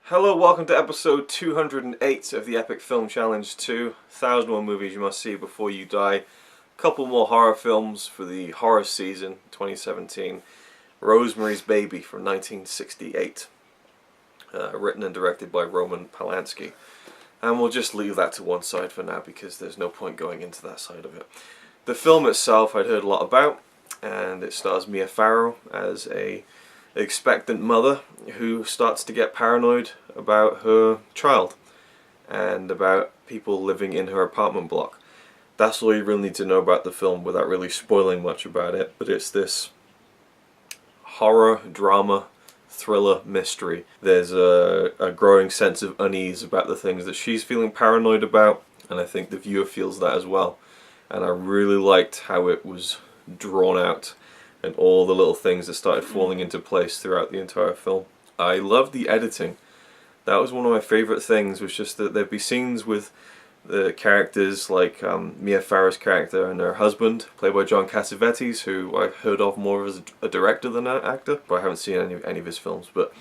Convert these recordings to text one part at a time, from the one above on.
Hello, welcome to episode 208 of the Epic Film Challenge 2. 1,001 movies you must see before you die. A couple more horror films for the horror season 2017. Rosemary's Baby from 1968. Written and directed by Roman Polanski. And we'll just leave that to one side for now because there's no point going into that side of it. The film itself I'd heard a lot about, and it stars Mia Farrow as a expectant mother who starts to get paranoid about her child and about people living in her apartment block. That's all you really need to know about the film without really spoiling much about it, but it's this horror, drama, thriller, mystery. There's a growing sense of unease about the things that she's feeling paranoid about, and I think the viewer feels that as well. And I really liked how it was drawn out and all the little things that started falling into place throughout the entire film. I loved the editing. That was one of my favourite things, was just that there'd be scenes with the characters like Mia Farrow's character and her husband, played by Cassavetes, who I've heard of more as a director than an actor, but I haven't seen any of his films. But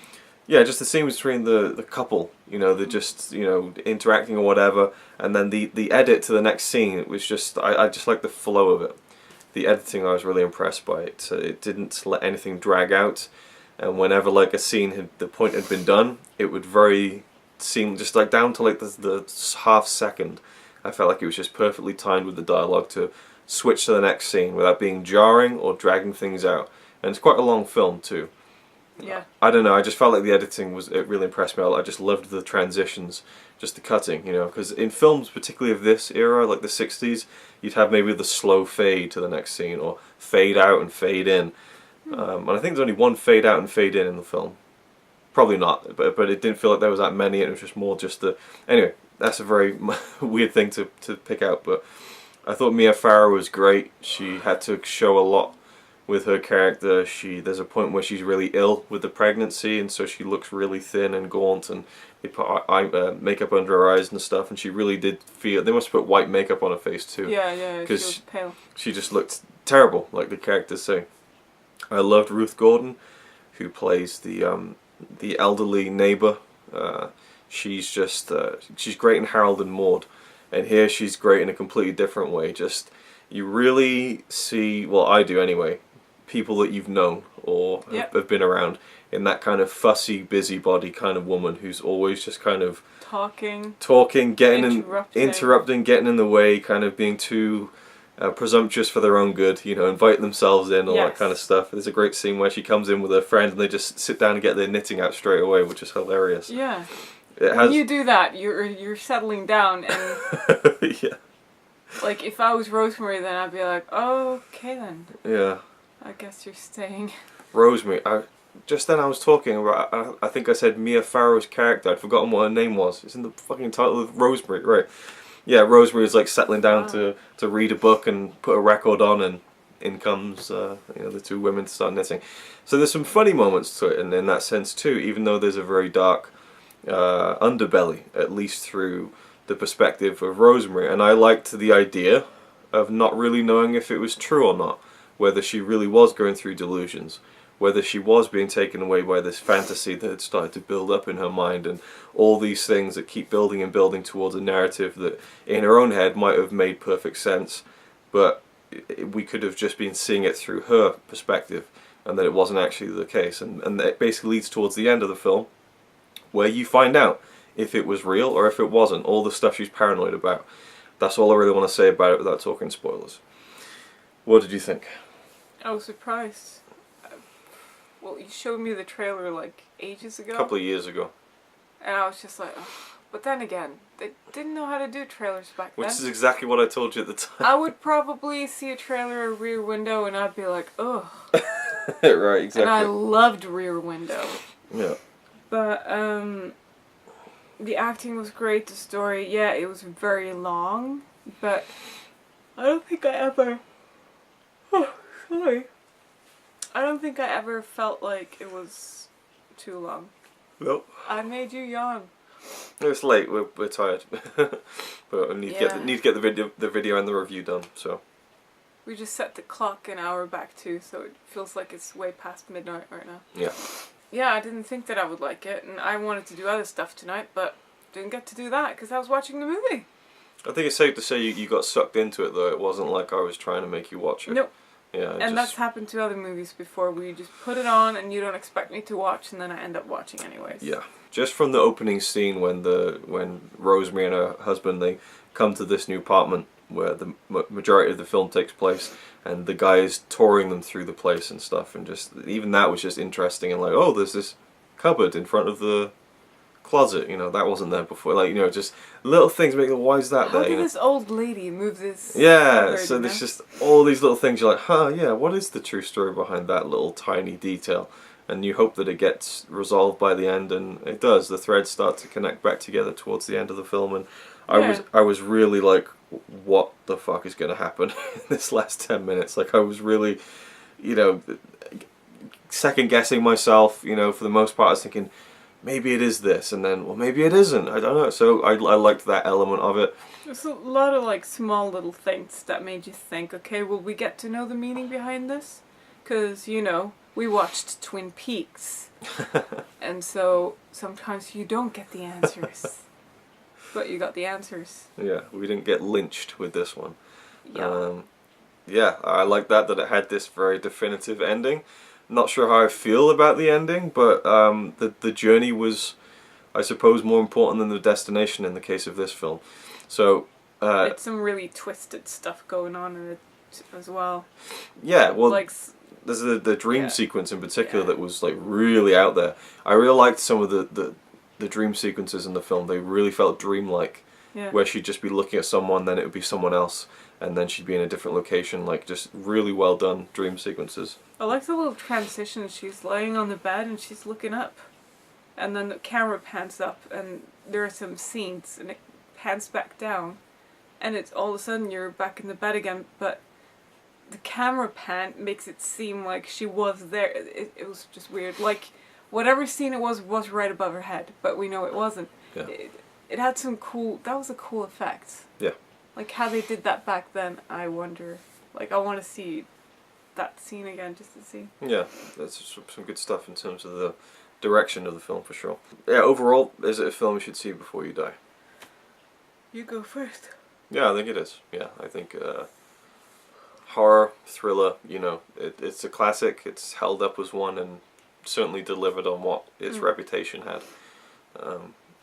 yeah, just the scenes between the couple, they're just, interacting or whatever, and then the edit to the next scene, it was just, I just like the flow of it. The editing, I was really impressed by it. So it didn't let anything drag out, and whenever like a scene the point had been done, it would seem just like down to like the half second. I felt like it was just perfectly timed with the dialogue to switch to the next scene without being jarring or dragging things out. And it's quite a long film too. Yeah. I don't know, I just felt like the editing it really impressed me. I just loved the transitions, just the cutting, because in films, particularly of this era, like the 60s, you'd have maybe the slow fade to the next scene, or fade out and fade in. And I think there's only one fade out and fade in the film. Probably not, but it didn't feel like there was that many, it was just more just the... Anyway, that's a very weird thing to pick out, but I thought Mia Farrow was great. She had to show a lot with her character. There's a point where she's really ill with the pregnancy, and so she looks really thin and gaunt, and they put makeup under her eyes and stuff, and she really did feel... They must have put white makeup on her face too. Yeah, she was pale. She just looked terrible, like the characters say. I loved Ruth Grodin, who plays the elderly neighbour. She's great in Harold and Maude, and here she's great in a completely different way. Just, you really see, well, I do anyway, people that you've known or have been around, in that kind of fussy, busybody kind of woman who's always just kind of talking, interrupting, getting in the way, kind of being too presumptuous for their own good, invite themselves in, all that kind of stuff. There's a great scene where she comes in with her friend and they just sit down and get their knitting out straight away, which is hilarious. Yeah. When you do that, you're settling down, and yeah. Like, if I was Rosemary, then I'd be like, oh, okay then. Yeah. I guess you're staying. Rosemary, just then I was talking about, I think I said Mia Farrow's character, I'd forgotten what her name was. It's in the fucking title of Rosemary, right? Yeah, Rosemary is like settling down to read a book and put a record on, and in comes the two women to start knitting. So there's some funny moments to it, and in that sense too, even though there's a very dark underbelly, at least through the perspective of Rosemary. And I liked the idea of not really knowing if it was true or not, whether she really was going through delusions, whether she was being taken away by this fantasy that had started to build up in her mind, and all these things that keep building and building towards a narrative that in her own head might have made perfect sense, but we could have just been seeing it through her perspective, and that it wasn't actually the case. And it basically leads towards the end of the film, where you find out if it was real or if it wasn't, all the stuff she's paranoid about. That's all I really want to say about it without talking spoilers. What did you think? I was surprised. Well, you showed me the trailer like ages ago. A couple of years ago. And I was just like, ugh. But then again, they didn't know how to do trailers back then. Which is exactly what I told you at the time. I would probably see a trailer of Rear Window and I'd be like, ugh. Right, exactly. And I loved Rear Window. Yeah. But, the acting was great, the story, yeah, it was very long, but I don't think I ever... Oh, sorry. I don't think I ever felt like it was too long. Nope. I made you yawn. It's late. We're tired, but I need to get the video and the review done. So we just set the clock an hour back too, so it feels like it's way past midnight right now. Yeah. yeah, I didn't think that I would like it, and I wanted to do other stuff tonight, but didn't get to do that because I was watching the movie. I think it's safe to say you got sucked into it, though. It wasn't like I was trying to make you watch it. Nope. Yeah, And that's happened to other movies before, where you just put it on and you don't expect me to watch, and then I end up watching anyways. Yeah, just from the opening scene when Rosemary and her husband, they come to this new apartment where the majority of the film takes place, and the guy is touring them through the place and stuff, and just even that was just interesting, and like, oh, there's this cupboard in front of the closet, you know, that wasn't there before. Like, you know, just little things make why is that How there? did this old lady move this? Yeah, cupboard, so you know? there's just all these little things you're like, huh, yeah, what is the true story behind that little tiny detail? And you hope that it gets resolved by the end, and it does. The threads start to connect back together towards the end of the film, and I was really like, what the fuck is going to happen in this last 10 minutes? Like, I was really, you know, second guessing myself, you know, for the most part. I was thinking, maybe it is this, and then, well, maybe it isn't. I don't know. So I liked that element of it. There's a lot of like small little things that made you think, okay, will we get to know the meaning behind this? Because, you know, we watched Twin Peaks, and so sometimes you don't get the answers, but you got the answers. Yeah, we didn't get lynched with this one. Yeah. Yeah, I like that it had this very definitive ending. Not sure how I feel about the ending, but the journey was, I suppose, more important than the destination in the case of this film. So it's some really twisted stuff going on in it as well. Yeah, well, like, there's the dream sequence in particular that was like really out there. I really liked some of the dream sequences in the film. They really felt dreamlike, where she'd just be looking at someone, then it would be someone else, and then she'd be in a different location. Like, just really well done dream sequences. I like the little transition. She's laying on the bed and she's looking up, and then the camera pans up, and there are some scenes, and it pans back down, and it's all of a sudden you're back in the bed again, but the camera pan makes it seem like she was there. It was just weird. Like, whatever scene it was right above her head, but we know it wasn't. Yeah. It had some cool, that was a cool effect. Yeah. Like, how they did that back then, I wonder. Like, I want to see that scene again, just to see. Yeah, that's some good stuff in terms of the direction of the film, for sure. Yeah, overall, is it a film you should see before you die? You go first. Yeah, I think it is. Yeah, I think horror, thriller, you know, it's a classic. It's held up as one and certainly delivered on what its reputation had.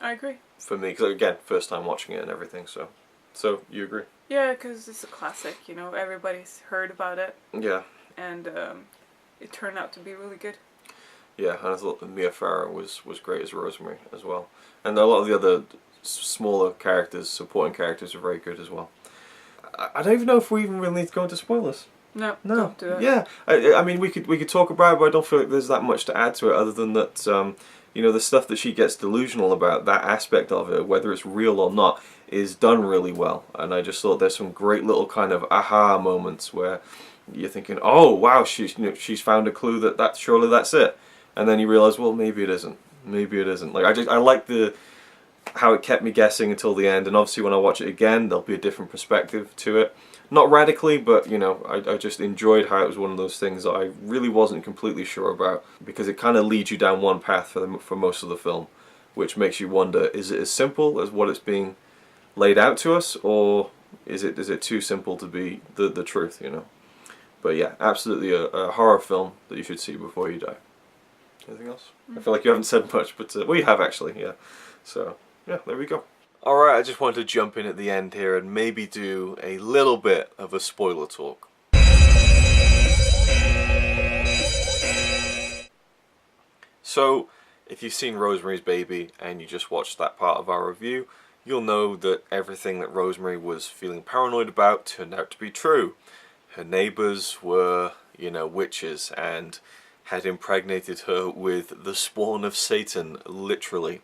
I agree. For me, because again, first time watching it and everything, so you agree? Yeah, because it's a classic, you know, everybody's heard about it. Yeah. And it turned out to be really good. Yeah, and I thought Mia Farrow was great as Rosemary as well. And a lot of the other smaller characters, supporting characters, are very good as well. I don't even know if we even really need to go into spoilers. No, don't do it. Yeah, I mean, we could talk about it, but I don't feel like there's that much to add to it other than that, you know, the stuff that she gets delusional about, that aspect of it, whether it's real or not, is done really well. And I just thought there's some great little kind of aha moments where you're thinking, oh wow, she's found a clue that surely that's it, and then you realise, well, maybe it isn't. Maybe it isn't. Like, I like how it kept me guessing until the end, and obviously when I watch it again, there'll be a different perspective to it. Not radically, but you know, I just enjoyed how it was one of those things that I really wasn't completely sure about, because it kind of leads you down one path for most of the film, which makes you wonder: is it as simple as what it's being laid out to us, or is it too simple to be the truth? You know. But yeah, absolutely a horror film that you should see before you die. Anything else? I feel like you haven't said much, but well, you have actually. Yeah. So yeah, there we go. Alright, I just wanted to jump in at the end here and maybe do a little bit of a spoiler talk. So, if you've seen Rosemary's Baby and you just watched that part of our review, you'll know that everything that Rosemary was feeling paranoid about turned out to be true. Her neighbours were, you know, witches and had impregnated her with the spawn of Satan, literally.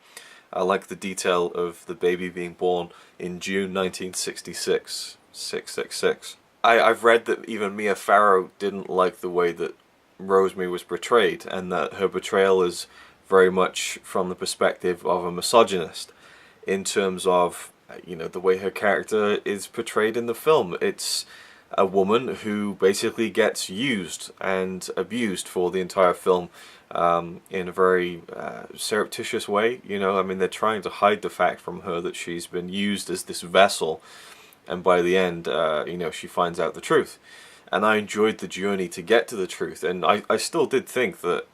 I like the detail of the baby being born in June 1966. 666. I've read that even Mia Farrow didn't like the way that Rosemary was portrayed, and that her portrayal is very much from the perspective of a misogynist in terms of, you know, the way her character is portrayed in the film. It's a woman who basically gets used and abused for the entire film, in a very surreptitious way. You know, I mean, they're trying to hide the fact from her that she's been used as this vessel, and by the end, you know, she finds out the truth. And I enjoyed the journey to get to the truth, and I still did think that,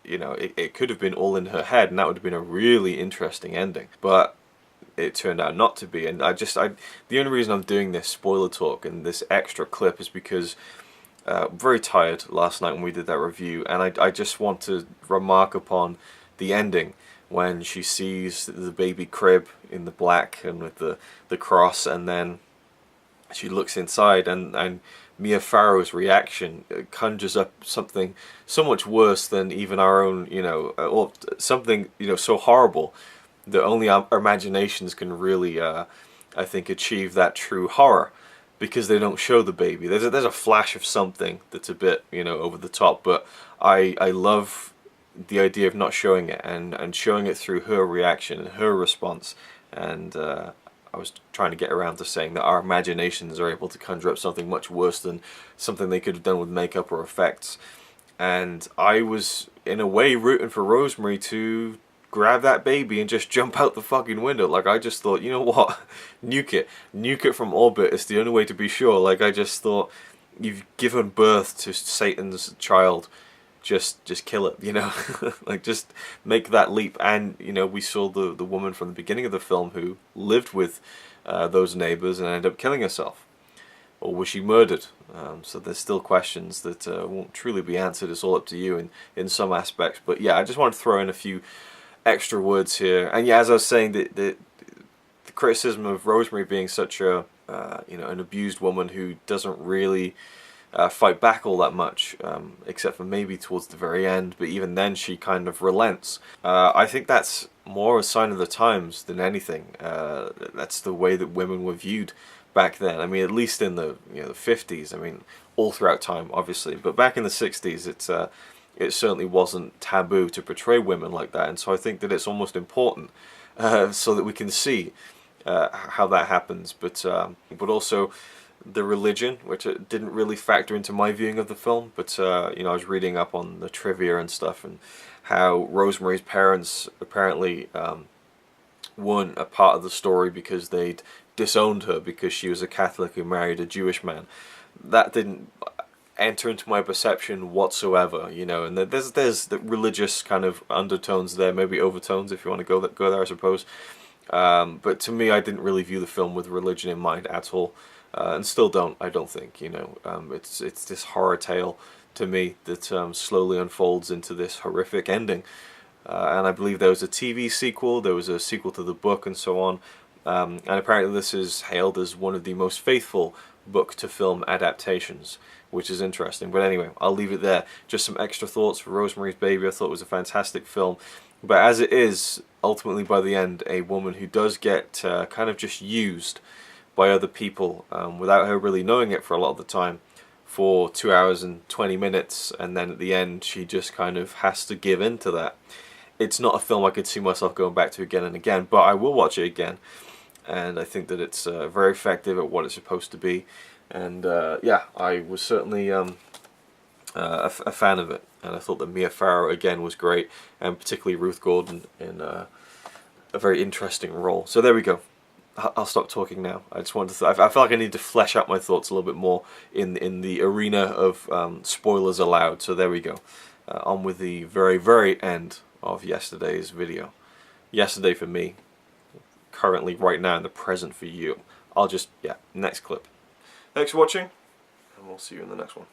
you know, it could have been all in her head, and that would have been a really interesting ending. But it turned out not to be, and the only reason I'm doing this spoiler talk and this extra clip is because I'm very tired last night when we did that review, and I just want to remark upon the ending when she sees the baby crib in the black and with the cross, and then she looks inside, and Mia Farrow's reaction conjures up something so much worse than even our own, you know, or something, you know, so horrible that only our imaginations can really, I think, achieve that true horror, because they don't show the baby. There's a flash of something that's a bit, you know, over the top, but I love the idea of not showing it, and showing it through her reaction and her response. And I was trying to get around to saying that our imaginations are able to conjure up something much worse than something they could have done with makeup or effects. And I was, in a way, rooting for Rosemary to grab that baby and just jump out the fucking window. Like, I just thought, you know what, nuke it from orbit. It's the only way to be sure. Like, I just thought, you've given birth to Satan's child, just kill it, you know. Like, just make that leap. And, you know, we saw the woman from the beginning of the film who lived with those neighbors and ended up killing herself. Or was she murdered? So there's still questions that won't truly be answered. It's all up to you in some aspects. But yeah, I just wanted to throw in a few extra words here. And yeah, as I was saying, the criticism of Rosemary being such a you know, an abused woman who doesn't really fight back all that much, except for maybe towards the very end, but even then she kind of relents. I think that's more a sign of the times than anything. That's the way that women were viewed back then. I mean, at least in the, you know, the 50s. I mean, all throughout time, obviously, but back in the 60s, it certainly wasn't taboo to portray women like that, and so I think that it's almost important so that we can see how that happens. But also the religion, which it didn't really factor into my viewing of the film, but you know, I was reading up on the trivia and stuff, and how Rosemary's parents apparently weren't a part of the story because they'd disowned her because she was a Catholic who married a Jewish man. That didn't enter into my perception whatsoever, you know, and there's the religious kind of undertones there, maybe overtones if you want to go there, I suppose. But to me, I didn't really view the film with religion in mind at all. And still don't, I don't think, you know. It's this horror tale to me that slowly unfolds into this horrific ending. And I believe there was a TV sequel, there was a sequel to the book, and so on. And apparently this is hailed as one of the most faithful book-to-film adaptations, which is interesting. But anyway, I'll leave it there. Just some extra thoughts for Rosemary's Baby. I thought it was a fantastic film. But as it is, ultimately by the end, a woman who does get kind of just used by other people without her really knowing it for a lot of the time, for 2 hours and 20 minutes, and then at the end she just kind of has to give in to that. It's not a film I could see myself going back to again and again, but I will watch it again, and I think that it's very effective at what it's supposed to be. And yeah, I was certainly a fan of it, and I thought that Mia Farrow again was great, and particularly Ruth Grodin in a very interesting role. So there we go. I'll stop talking now. I just wanted to. I feel like I need to flesh out my thoughts a little bit more in the arena of spoilers allowed. So there we go. On with the very end of yesterday's video. Yesterday for me, currently right now in the present for you. I'll just, yeah, next clip. Thanks for watching, and we'll see you in the next one.